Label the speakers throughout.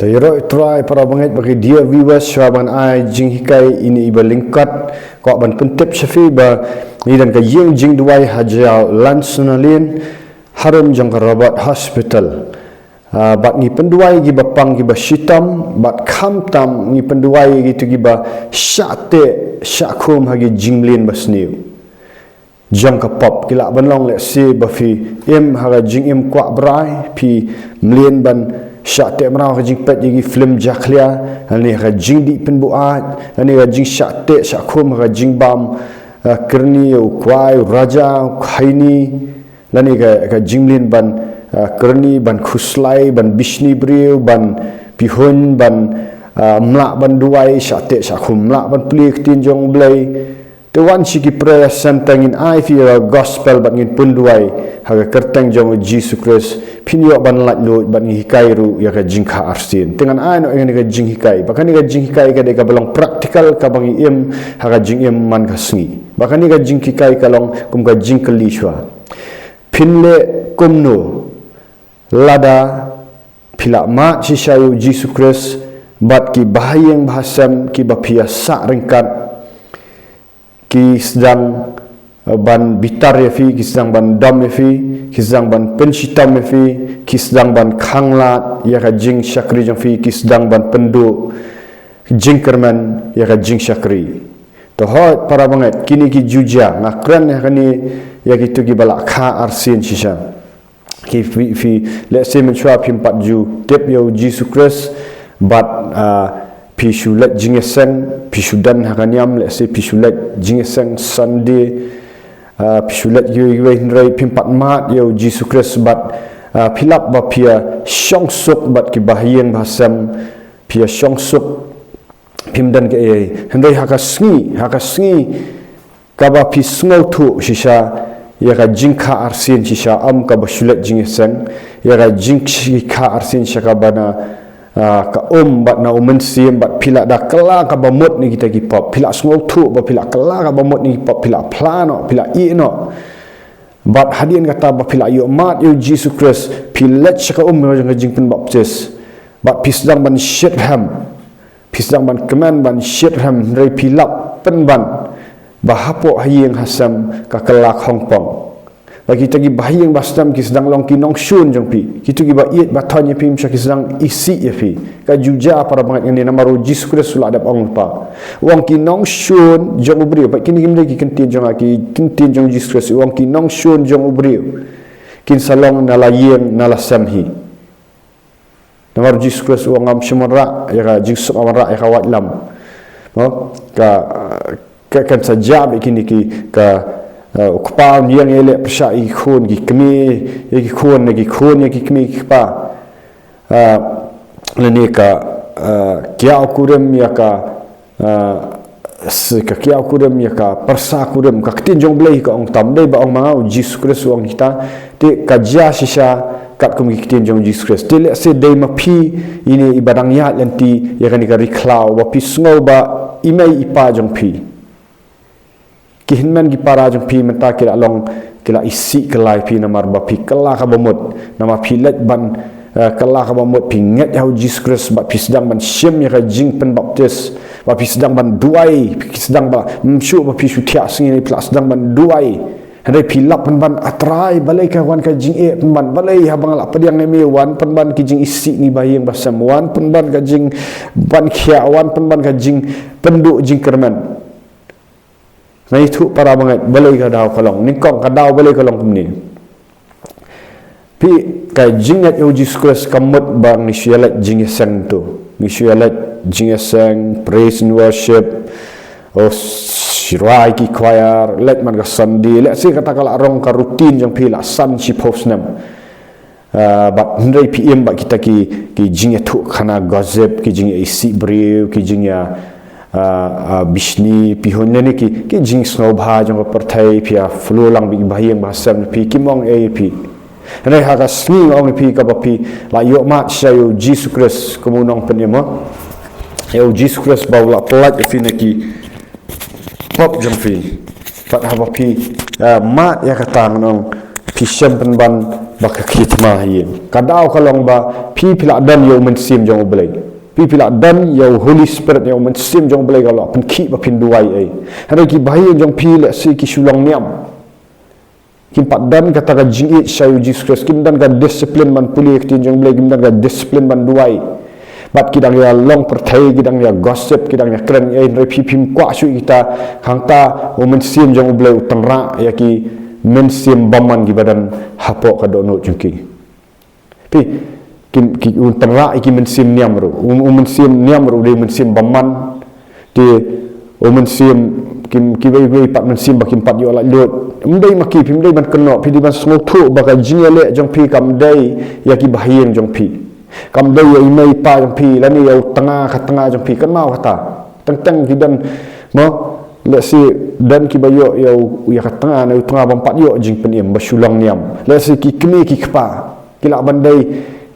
Speaker 1: Tayro try para banget bagi dear viewers syaban ai jing hikai ini iba lingkat ko ban pentip syafi ba ni dan ka yeng jing duai hajal lansunalin harum jang robot hospital bat ni penduai gi bapang gi bashitam bat kham tam ni penduai gi tu gi ba syate syakum hagi jinglin basniu jang ka pop kila banlong le si ba fi im haga jing im kwa brai pi mlien ban syate mrau ka jing pet gi film jaklia ani ka jing di penbuat ani ka jing syate syakum ka jing bam kerni kwai raja khaini lani ka jinglin ban kerni ban khuslai ban bishni briu ban pihun ban mlak ban duai syate syakum mlak ban plik tinjong blai tuan siki prayer santangin ai fi gospel ban ngin punduai haga kertang jong Jesus Christ pinyo ban lat lo ban hikai ru ya ka jingkha arsin dengan ai no ngin ka jing hikai bahkan ni ka jing hikai ka de ka belong praktikal ka bang im haga jing im man ka sngi bahkan ni ka jing hikai ka long kum ka jing kelishwa pinle kumno lada pila ma sisayu Jesus Christ bat ki bahayang bahasam ki bapia sa ringkat ki sedang ban bitar ya fi ki sedang ban dam ya fi ki sedang ban pensitam ya fi ki sedang ban khanglat ya ka jing syakri jang fi ki sedang ban pendu jing kerman ya ka jing syakri to hot para banget kini ki juja ngakran ya kani ya gitu ki balak kha arsin sisa ki fi let's say menchua pim 4 ju tip yo Jesus Christ but pisulat jingeseng pisudan hakaniam let's say pisulat jingeseng Sunday pisulat yui hindrai pimpat mat yo Jesus Christ bat pilap ba pia syongsuk bat ki bahiyang bahasam pia syongsuk pimdan ke hindrai hakasngi kaba pisngau tu sisa ya ka jingkha arsin sisa am ka basulat jingeseng ya ka jingkha arsin syakabana ka bat na sim bat pila da kala ka bamot ni kita gipop pila small tu ba pila kala ka bamot ni gipop pila plano pila ino bat hadian kata ba pila yo mat yo Jesus Christ pila chaka jang jing pen baptis bat pisdang ban shitham pisdang ban keman ban shitham rei pila pen ban bahapo hayeng hasam ka kala Hongkong bagi kita gi bahayang bastam ki sedang long kinong shun jong pi kitu gi ba iet batanya pi msha ki sedang isi ya pi ka juja para bangat yang namaru Jesus Christ sula adap ong pa wong kinong shun jong ubri ba kini gimle ki kentin jong aki kentin jong Jesus Christ wong kinong shun jong ubri kin salong nalayeng nalasamhi namaru Jesus Christ wong am shimara ya ka Jesus amara ya ka watlam no ka kan sajab kini ki ka ukpa yang ele persya ikhun gi kemi gi khun gi kemi pa lene ka kya kurem ya ka kya kurem ya ka persa kurem ka tin jong blai ka ong tam dei ba ong mangau Jesus Christ ong kita te ka ja sisa kat kum gi tin jong Jesus Christ te le se dei ma phi ini ibadang ya lanti ya kan ka riklau wa pi sngo ba imai ipa jong phi kihinman gi para jong pi menta kila long kila isi kelai pi namar ba pi kala ka bomot nama pi let ban kala ka bomot pi nget ya Jesus Christ ba pi sedang ban syem ya ka jing pen baptis ba pi sedang ban duai pi sedang ba msyu ba pi sutia singi pla sedang ban duai handai pi lap pen ban atrai balai ka wan ka jing pen ban balai habang la padiang me wan pen ban ki jing isi ni bayang basam wan pen ban ka jing ban khia wan pen ban ka jing penduk jing kerman na itu para banget balai ka daw kalong nikong ka daw balai kalong kumni pi ka jingat yo Jesus Christ kamut bang ni syalat jingesang tu ni syalat jingesang praise and worship shirai ki choir let man ka Sunday let si kata kala rong ka rutin jang pila san chi posnam bat ndai pm ba kita ki jingat tu khana gossip ki jingat isi briu ki jingat bishni pihon ne ki jing snow bha jong perthai pia flu lang bi bahiyang bahasam pi kimong ap nei ha ka sni ong pi ka ba pi la yo ma shayo Jesus Christ komunong penemo yo Jesus Christ ba la plat fi ne ki pop jong fi fat ha ba pi mat ya ka tang nong pi syam pen ban baka kitma yin kadau kalong ba pi pila dan yo mensim jong belai pi pila dan yo Holy Spirit yo mensim jong belai kalau pun ki ba pin duai ai hari ki bahayin jong pi le si ki sulong niam kin pat dan kata ka jingit sayu Jesus Christ kin dan ka disiplin man puli ki jong belai kin dan ka disiplin man duai bat kidang ya long pertai kidang ya gossip kidang ya keren ai pi pim kwa su kita hangta o mensim jong belai utangra ya ki mensim baman gi badan hapo ka dono jungki pi ki untanra iki mensim niam ru mensim niam ru de mensim baman di mensim ki bai pat mensim bakim pat yo la lot mdai maki pi mdai ban keno pi di ban smotu baka jingele jong pi kam dai ya ki bahien jong pi kam dai ya imai pa jong pi lani ya tengah ka tengah jong pi kan mau kata teng ki dan mo let's see dan ki bayo ya katanga na tengah bampat yo jing peniem basulang niam let's see ki kemi ki kpa ki la bandai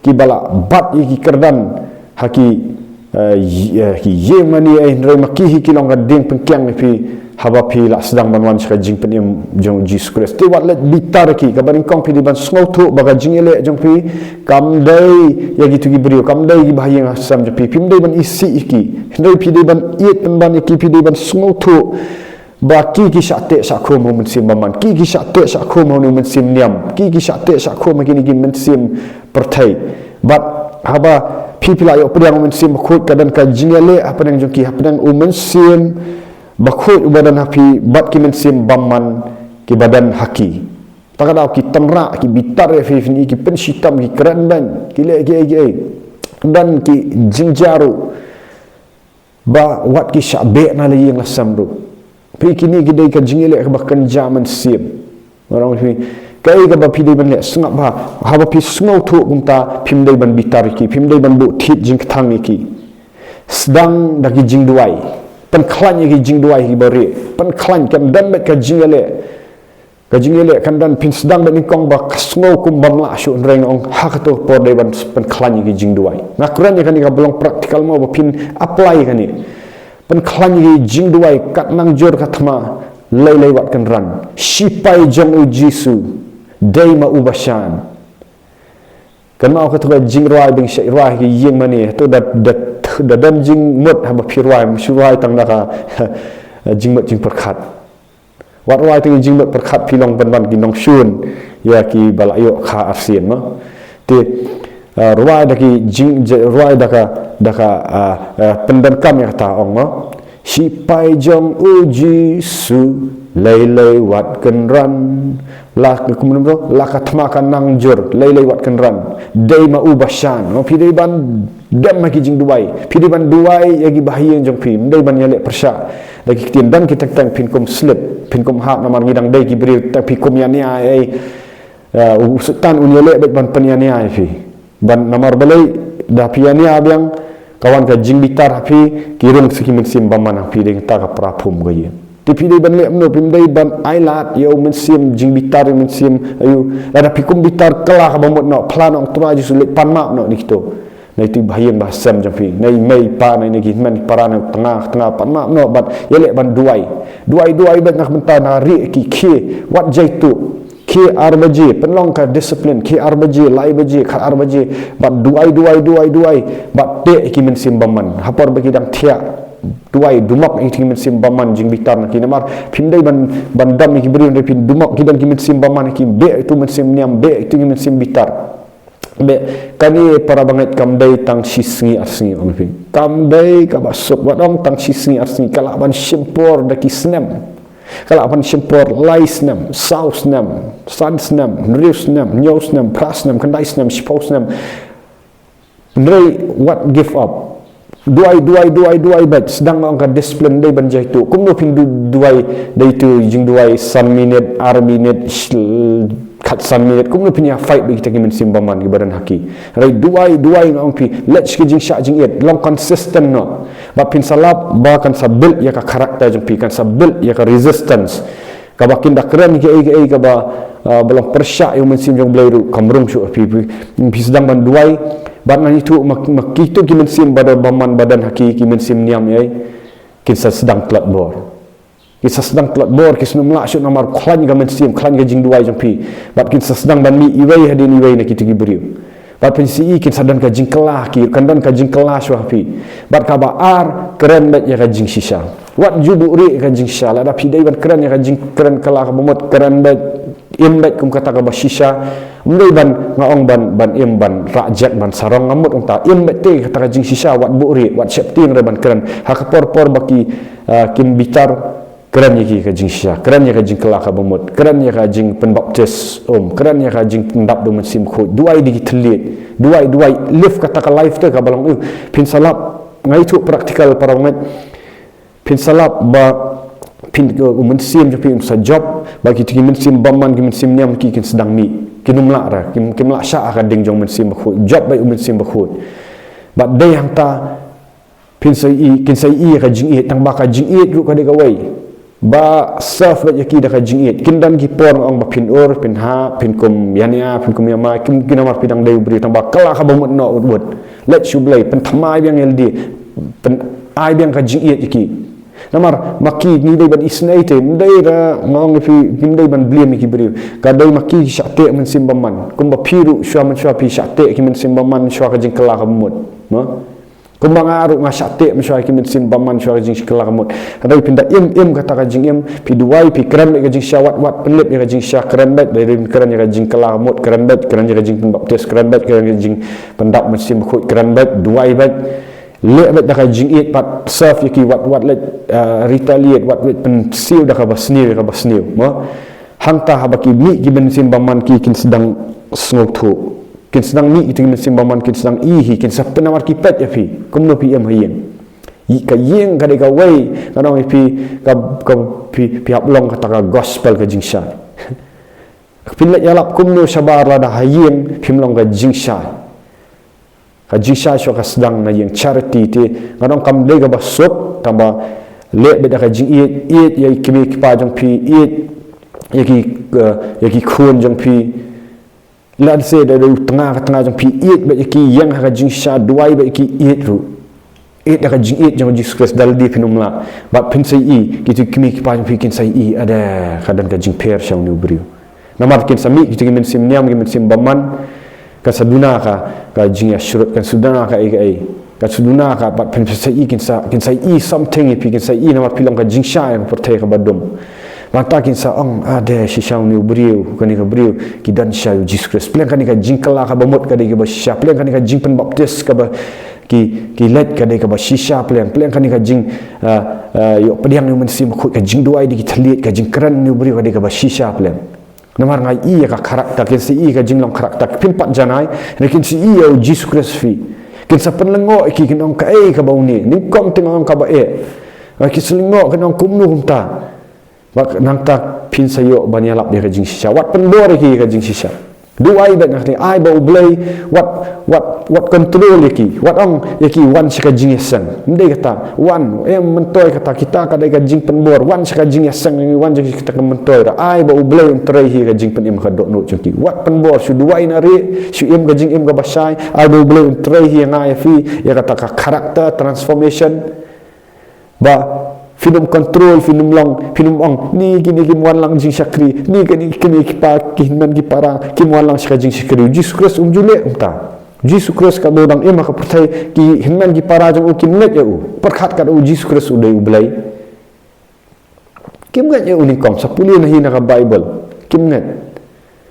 Speaker 1: ki bala bat ki kerdan haki ki yemani ai ndrai maki ki long gading pengkyang pi haba pi la sedang banwan ska jing peniem jong Jesus Christ te wat let bitar ki kabaring kong pi di ban sngotu baga jing ele jong pi kam dai ya gitu ki brio kam dai ki bahayang asam jong pi pim dai ban isi iki ndai pi dai ban iet ban ki pi dai ban sngotu ba ki syate sakho mo mensim baman ki syate sakho mo mensim niam ki syate sakho ma kini ki mensim pertai bat haba pi pila yo pedang mensim khut kadan ka jing ele apa nang jong ki apa nang mensim bakhut badan hapi bat ki mensim baman ki badan haki takadau ki tanra ki bitar fi ni ki pensitam ki keren dan ki le dan ki jingjaru ba wat ki syabe na le yang lasam ru pi kini ki dei ka jingile ka bahkan jaman sim orang fi kai ka ba pi dei ban le sungap ba ha ba pi sungau thu kumta pim dei ban bitar ki pim dei ban bu thit jing thang ki sedang dagi jing duai pen klan ki jing duai ki bari pen klan kan dan met ka jingele kan dan pin sedang ben kong ba kasngo kum bam la shu reng ong hak to por de ban pen klan ki jing duai ngakuran kan ka belong praktikal mo ba pin apply kan ni pen klan ki jing duai kat nang jor katma lei wat kan ran sipai jong u jisu dei ma ubashan kan mau ka to jing ruai bing shai ruai ki yeng mani to dat dan jing mut haba pirwai msyuai tang naka jing mut jing perkhat wat wai tang jing mut perkhat pilong ban ki nong shun ya ki balayo kha arsian ma ti ruai daki jing ruai daka pendan kam ya ta ong ma si pai jong uji su lei wat kan ran la kemudian bro la katma kan nang jur lei wat kan ran dei ma ubashan no pi dei ban dam ma ki jing duai pi dei ban duai ya gi bahayang jong pi dei ban yale persya lagi kitin dan kita tang pin kum slip pin kum hap namar ngidang dei ki beri ta pi kum ya ni ai usutan unyale bet ban pen ya ni ai fi ban namar balai da pi ya ni abyang kawan ka jing bitar api kirung siki mensim baman api deng ta ka prapum goye tipi dei ban le amno pim dei ban ailat yo mensim jing bitar mensim ayu ada pikum bitar kelah ka bamot no plan ong tua ju sulit pan map no dikto nai ti bahayang bahasam jampi nai mei pa nai gi man parana tengah pan map no bat yele ban duai bat nak menta na ri ki wat jaitu ki arbaji penlong ka disiplin ki arbaji lai baji khat arbaji bat duai bat te ki mensim baman hapor bagi dang thia duai dumak ki mensim baman jing bitar na ki namar pindai ban dam ki beri pin dumak ki dan ki mensim baman ki be itu mensim niam be itu ki mensim bitar be kani para banget kam dai tang sisngi asngi on pin kam dai ka basuk wadong tang sisngi asngi kala ban simpor da ki snem kala pan simpor laisnem sausnem sansnem nriusnem nyosnem prasnem kandaisnem sposnem ndrei what give up duai bat sedang angka disiplin dai ban jaitu kumno pindu duai dai tu jing duai san minute ar minute kat san minute kumno pinya fight bagi kita mensim baman ki badan haki rai duai ngong pi let's ki jing sha jing it long consistent no ba pin salap ba kan sabil ya ka karakter jing pi kan sabil ya ka resistance ka bakin dak keren ki ai ka ba belum persya yang mensim jong blairu kamrung syu pi sedang ban duai bat nang itu makitu ki mensim badan baman badan haki ki mensim niam ai kin sedang telat bor Kisah sedang kelat bor kisah numlak syuk namar klan ga mensim klan ga jing duai jong pi bat kisah sedang ban mi iwei hadin iwei na kita gi beriu bat pensi kin sadan ka jing kelah ki kandan ka jing kelah syuah pi bat ka ba ar keren bat ya ka jing shisha wat jubu ri ka jing shisha la da pi dai ban keren ya ka jing keren kelah ka bomot keren bat im bat kum kata ka ba shisha mdai ban ngaong ban im ban rajat ban sarong ngamut ong ta im bat te kata ka jing shisha wat bu ri wat septing re ban keren ha ka por baki kim bitar keren yaki ka jing shisha keren ya ka jing kelah ka bomot keren ya ka jing penbaptis keren ya ka jing pendap do mesim khoi duai di telit duai live kata ka life te ka balong pin salap ngai tu praktikal paramet pin salap ba pin mensim je pin sa job bagi ti mensim baman ki mensim nyam ki kin sedang mi kinumla ra kimla sha ka ding jong mensim khoi job bai mensim khoi ba dei hang ta pin sai i ka jing tang ba ka jing ru ka de ka wei ba serve bat yaki da ka jingit kindan ki por ong ba pin or pin ha pin kum yania pin kum yama kim kinamar pidang dai beri tamba kala ka bomot no udwot let you blay pen thamai biang ld pen ai biang ka jingit yaki namar maki ni dai ban isnai te dai ra ngong fi kim dai ban bliem ki beri ka dai maki syate men simbaman kum ba piru syua men syua pi syate ki men simbaman syua ka jing kala ka bomot no kumbang aru ngasyate msyai ki mensim baman syai jing sekelah mut kadai pinda im kata ka jing im pi duai pi keren ka jing syawat wat pelip ka jing syak keren bet dari keren ka jing kelah mut keren bet keren ka jing baptis keren bet keren ka jing pendap mensim khut keren bet duai bet le bet ka jing it pat serve ki wat let retaliate wat pen siu da ka basniu mo hangta habaki mi ki mensim baman ki kin sedang sngok thu kin sedang ni kita kin simbaman kin sedang ihi kin sa penawar kipet ya pi kumno pi am hayen ka yeng ka de ka wei ka no pi pi hablong kata ka gospel ka jingsha pinlet yalap kumno sabar la da hayen pimlong ka jingsha ka sedang na yeng charity ti ka no kam de ka basop tamba le be da ka jing it ya kimi pa jong pi it yaki khun jong pi lan se da tengah jong pi it ba ki yang ha jing sha duai ba ki it ru it da jing it jong Jesus Christ dal di pinumla ba pin sai i ki kimi ki pa jong pi kin sai i ada kadan ka jing per shang nu briu namar kin sami ki men sim nyam ki men sim baman ka saduna ka jing ya shurut kan sudana ka ai ka suduna ka ba pin sai i kin sai i something pi kin sai i namar pilong ka jing sha yang pertai ka badum mata kin sa ong ada shisha ni briu kan ka briu ki dan sha Jesus Christ plan kan ka jingkala ka bamot ka de ka shisha plan kan ka jing pen baptis ka ba ki let ka de ka ba shisha plan kan ka jing yo pediang ni mensim khut ka jing duai di ki thlit ka jing kran ni briu ka de ka ba shisha plan namar ngai i ka karakter kin si i ka jing long karakter pin pat janai kin si i yo Jesus Christ fi kin sa penlengo ki kin ong ka ka bauni ning kom ting ong ka ba ki selingo kin ong kumnu kumta bak nangta pin sayo banyalap dia ka jing shisha wat pendor ki ka jing shisha duai bet ngati ai ba ublay wat control ki wat ong yaki wan sika jing yasan ndai kata wan mentoy kata kita ka dai ka jing penbor wan sika jing yasan ni wan jing kita ka mentoy ai ba ublay entrai hi ka jing penim ka dok no chunki wat penbor su duai nari su im ka jing im ka basai ai ba ublay entrai hi ngai fi ya kata ka karakter transformation ba film control film long film ong ni kini kimwan lang jing syakri ni kini kipa kihinan kipara kimwan lang syaka jing syakri Jesus Christ jule umta Jesus Christ ka dodang ema ka pertai ki hinan kipara jong ukin net ya perkhat ka Jesus Christ udai ublai kim ngat ya uning kom sapuli na hina ka Bible kim ngat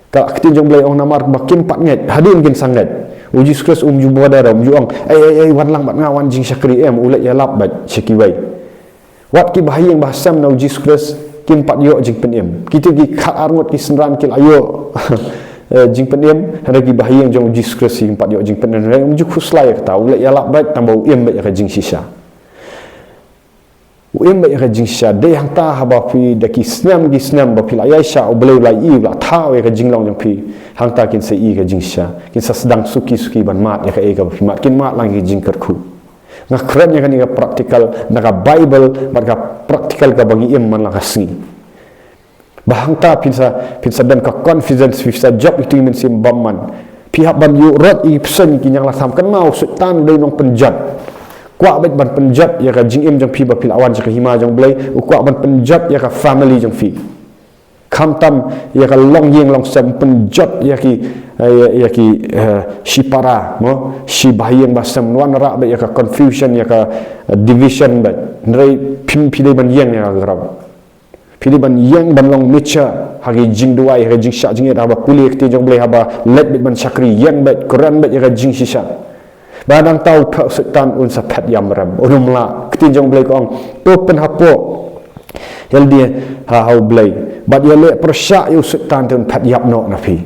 Speaker 1: ka aktin jong blai ong namar bakin pat ngat hadin kin sangat Jesus Christ jubo dara ong ai wan lang mat ngawan jing syakri ulat ya lap bat syakiwai wat ki bahayang bahasam na Jesus Christ kin pat yo jing penem kita ki khat arngot ki senran kil ayo jing penem ada ki bahayang jong Jesus Christ kin pat yo jing penem ju khuslai kata ulat ya lap bat tambah em ba ka jing shisha em ba ka jing shisha de hang ta haba pi da ki snam ba pil aisha ublai lai i la tha we ka jing long jong pi hang ta kin se i ka jing shisha kin sa sedang suki ban mat ya ka e ka pi mat kin mat lang ki jing kerku nga keren yang ni praktikal naga Bible marga praktikal ka bagi iman la kasni bahangta pinsa dan ka confidence bisa job itu men sim bamman pihak ban yu rot i psen ki yang la sam kan mau sultan dei nong penjat kwa bet ban penjat ya ka jing im jong phi ba pil awan cha hima jong blai u kwa ban penjat ya ka family jong phi kham tam ya ka long yeng long sam penjat ya ki shipara mo shi bahiyeng basam wan ra bet ya ka confusion ya ka division bet nrai phim phi ban yeng ya ka grab phi ban yeng ban long micha hagi jing duai ha jing sha jing ya ba kulik ti jong blai ha ba let bet ban chakri yeng bet koran bet ya ka jing shisha badang tau phau setan un sa phat yam ram onumla ktin jong blai kong to pen hapo yal dia ha hau blai bad yale persya yu setan tun phat yap no na phi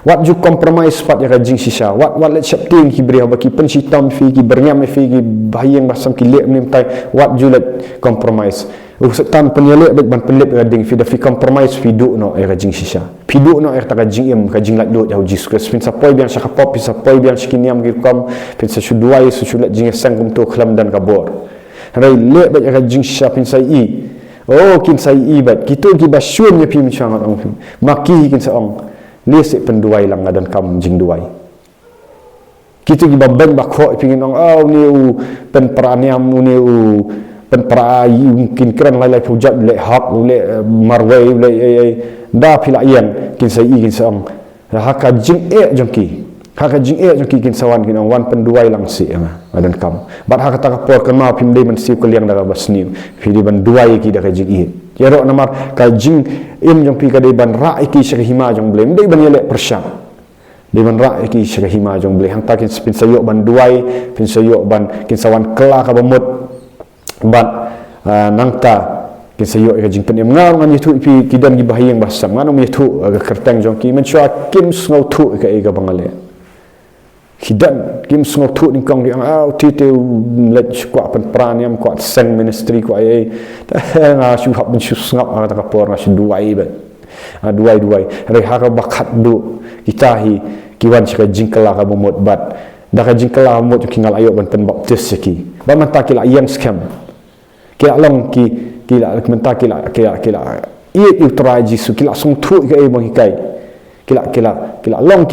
Speaker 1: wat ju compromise pat ya jing sisa wat let septin ki bri ba ki pen sitam fi ki berngam fi ki bahiyeng basam ki le nim tai wat ju let compromise u setan pen yale bet ban pen lep ga ding fi da fi compromise fi du no ya jing sisa fi du no ta ka jing im ka jing lat do ya Jesus Christ pin sa poi biang sa ka pop pin sa poi biang skiniam ki kom pin sa suduai su sulat jing sangum to khlam dan ka bor rai le bet ya jing sisa pin sa i oh kin sa i bet kitu ki ba syun ya pi mi changat ong maki kin sa ong lesi penduai lang ngadan kam jing duai kita gi babban bakho pingin ong ni u pen praniam ni u pen pra mungkin kran lai pujat le hak le marwai le da pila yang kin sai kin sang haka jing jongki kin sawan kin wan penduai lang si ngadan kam bat haka ta por kan ma pim dei man si ko liang daga basniu fili ban duai ki daga jing yaro namar ka jing im jong pi ka dei ban ra ki sha hima jong blem dei ban yele persya dei ban ra ki sha hima jong blem hang ta kin spin sayo ban duai pin sayo ban kin sawan kela ka bamut ban nangta kin sayo ka jing pen em ngang ngan yitu pi kidan gi bahiyeng basam ngan yitu ga kerteng jong ki men chwa kim sngo thu ka e ga bangale hidan kim sngo thu ni kong yang ti te let kwa pen praniam kwa seng ministry kwa ai nga shu hab ben shu ngap ta ka por nga shu duai bet duai re ha ka bakhat du kitahi kiwan chika jingkala ka bomot bat da ka jingkala mot ki ngal ayo ban pen baptis ki ba man ta kila yang scam kila long kila menta kila i try jisu kila sung thu ka e bang hikai kila long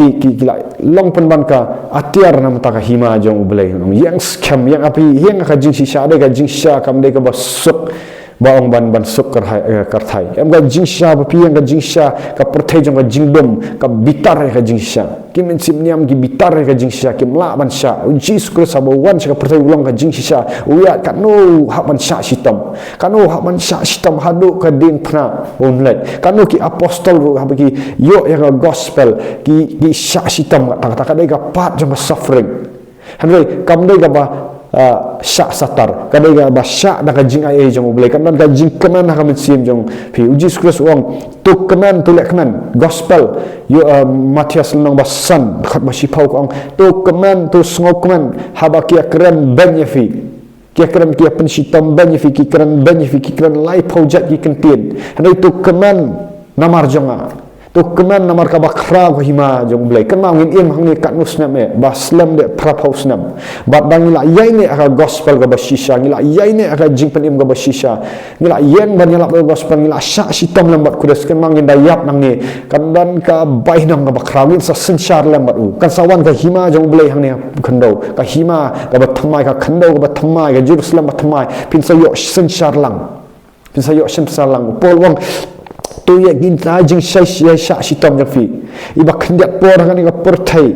Speaker 1: long penban ka atiar nam ta ka hima jong ublai yang scam yang api yang ka jing sisa de ka jing sha kam de ka basuk baong ban suk karthai em ga jing sha ba pi yang ga jing sha ka perthai jong ga jing dom ka bitar ka jing sha kim en sim niam ki bitar ka jing sha kim la ban sha Jesus Christ abo wan ka perthai ulong ka jing sha uya ka no ha ban sha sitam hadu ka din phna onlet ka no ki apostol ru ha ki yo ya gospel ki sha sitam ta ka dai ka pat jong suffering hanre kam dai ka ba syak satar kadai ga ba syak da ka jing ai jong boleh kan ka jing kenan ha kan sim jong pi uji Kristus wong tu kenan tu lek kenan gospel yo Matius nang ba san khat ba sipau ko tu kenan tu sngok kenan ha ba kia keren banyak fi kia keren kia pensitam banyak fi ki keren lai project ki kentin hadai tu kenan namar jonga tu kenan namar ka bakra ko hima jong blai kan ma ngin im hang ni kat nusnam me baslam de prap hausnam bat bang la yai ne aka gospel ga bashisha ngila yai ne aka jing pen im ga bashisha ngila yen ban yala gospel ngila sha sitam lambat kudas kan ma ngin dayap nang ni kan dan ka bai nang ga bakra ngin sa senchar lambat u kan sawan ka hima jong blai hang ni khandau ka hima ga bathamai ka khandau ga bathamai ga Jerusalem bathamai pin sa yo senchar lang pol wong tu ya gin ta jing sai sha sitam jong fi iba khendak por kan ga porthai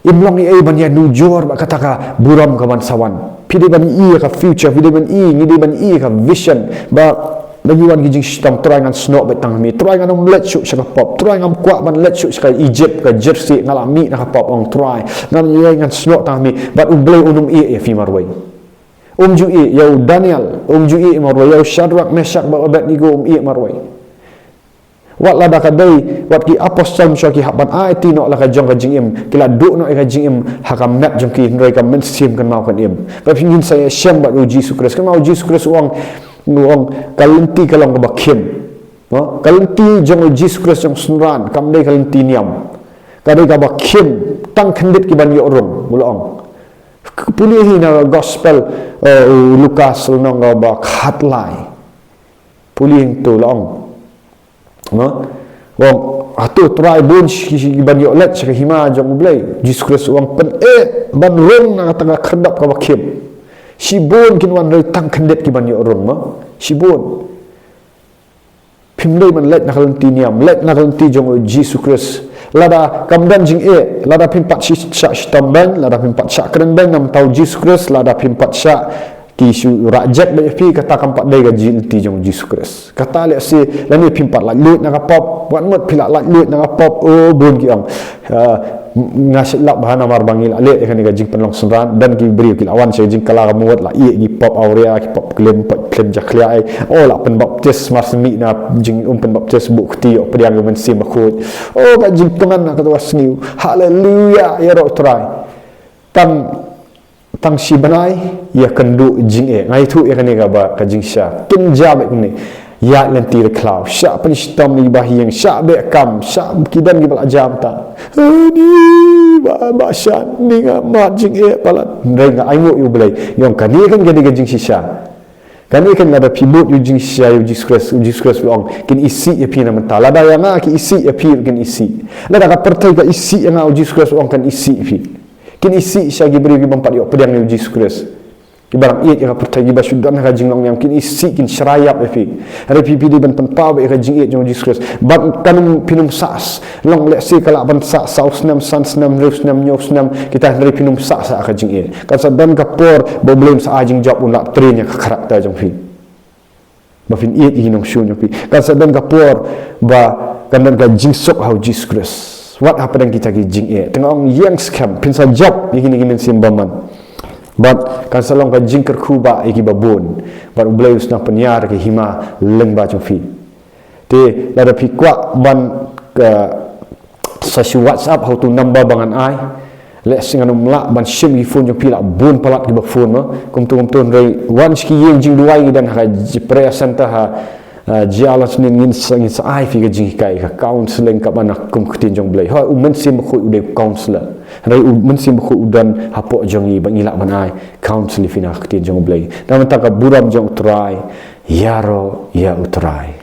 Speaker 1: imlong ai ban ya nujor ba kata ka buram ka ban sawan pidi ban i ka future pidi ban i ngidi ban i ka vision ba bagi wan gi jing sitam try ngan snok betang mi try ngan let shu sha pop try ngam kwa ban let shu ka Egypt ka jersey ngalami na ka pop ong try ngan snok tang mi but ublay unum i fi marwai ju i yau Daniel ju i marwai yau Shadrach Meshach ba Abednego i marwai wat la da ka dei wat ki apostol sho ki haban ai ti no la ka jong ka jing im kila du no ka jing im ha ka map jong ki ndoi ka men sim kan mau kan im ba pingin saya shem ba Jesus Christ kan mau Jesus Christ wong kalenti kalong ka bakim no kalenti jong Jesus Christ jong sunran kam dei kalenti niam ka dei ka bakim tang khendit ki ban yo rong mulong pulihi na gospel Lukas no ga ba khatlai pulihin tu long no wong atu try bunch ki ban yo let sa hima jong blai Jesus Christ wong pen ban rong na tanga khandap ka bakim Sibon kinwan rai tang kandet ki ban yo rong ma. Sibon. Pimlei man let na kalunti niam, let na kalunti jong Jesus Christ. Lada kamdan jing lada pimpat syak stamban, lada pimpat syak keren bang nam tau Jesus Christ, lada pimpat syak ki su rajak ba fi kata kampat dai ga jilti jong Jesus Christ. Kata le si lani pimpat la lut na kapop, wan mot pila la lut na kapop bon ki ang ngasih lak bahana mar bangil ale kan ga jing penlong sunran dan ki beri ki lawan se jing kala muat la ki pop aurea ki pop klem pop klem jaklia ai la pen baptis marsmi na jing pen baptis bu khti op yang men sim khut ga jing teman na ka wasniu haleluya ya ro try tang si banai ya kendu jing ngai thu ya kan ga ba ka jing sha kin jabe ni ya lenti the cloud sya penistom ni bahiang sya be kam sya kidan gi bal ajam ta ni ba sya ni ga ma jing palat ndai ga aimu yu belai yong kan ni kan ga jing sya kan ni kan ada pibut yu jing sya yu Jesus Christ ong kin isi ya pi na mental ada yang ki isi ya pi kin isi la da pertai ga isi yang Jesus Christ ong kan isi pi kin isi sya gi beri gi bampat yu pedang yu Jesus Christ ibarat iat yang pertai gi basudan ha jing long yang kin isi kin syarayap fi ada pipi di ban penpau be ka jing iat jong Jesus Christ ban kanum pinum sas long le si kala ban sa saus nam san nam rus nam nyos nam kita dari pinum sa ka jing iat kan sadan ka por bo blame sa ajing job unak trinya ka karakter jong fi ba fin iat hi nong shu nyong fi kan sadan ka por ba kan dan ka jing sok how Jesus Christ what happened kita ki jing iat tengah ong yang scam pin sa job ni men simbaman but kan salong ka jingker kuba iki babon but ulai usna penyar ke hima leng ba fi te lada pi kwa ban ka sasi WhatsApp how to number bangan ai le singan umla ban sim gi phone jong pila bon palat gi ba phone ma kum tu rei wan ski yen jing duai dan ha prayer center ha jalas ni ngin sangin sa ai fi ga jing kai ka counseling ka ban kum ktin jong blai ha men sim khu ude counselor rai men sim khu udan hapo jong i bangila manai counsel fi na ktin jong blai dan ta ka buram jong try yaro ya utrai